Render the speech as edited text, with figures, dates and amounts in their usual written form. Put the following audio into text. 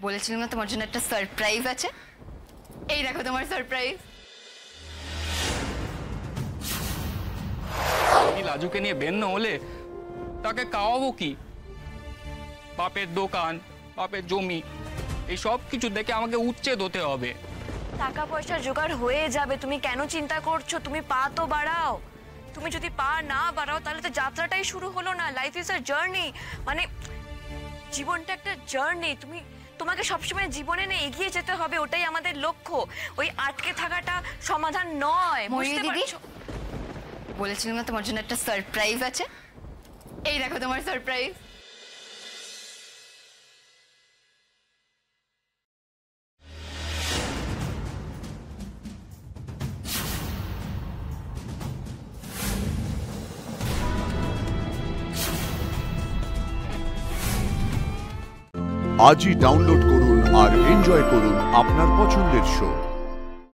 বলেছিলাম না তোমার জন্য একটা সারপ্রাইজ আছে। এই দেখো তোমার সারপ্রাইজ। লাজুকে নিয়ে বের না হলে তাকে খাওয়াবো কি? বাপের দোকান, বাপের জমি, এই সব কিছু দেখে আমাকে উচ্ছেদ হতে হবে। টাকা পয়সা জোগাড় হয়ে যাবে, তুমি কেন চিন্তা করছো? তুমি পা তো বাড়াও। তুমি যদি পা না বাড়াও তাহলে তো যাত্রাটাই শুরু হলো না। লাইফ ইজ আ জার্নি, মানে জীবনটা একটা জার্নি। তোমাকে সবসময় জীবনে না এগিয়ে যেতে হবে, ওটাই আমাদের লক্ষ্য। ওই আটকে থাকাটা সমাধান নয়। বুঝতে পারছো? বলেছিলাম না তোমার জন্য একটা সারপ্রাইজ আছে। এই দেখো তোমার সারপ্রাইজ। আজই ডাউনলোড করুন আর এনজয় করুন আপনার পছন্দের শো।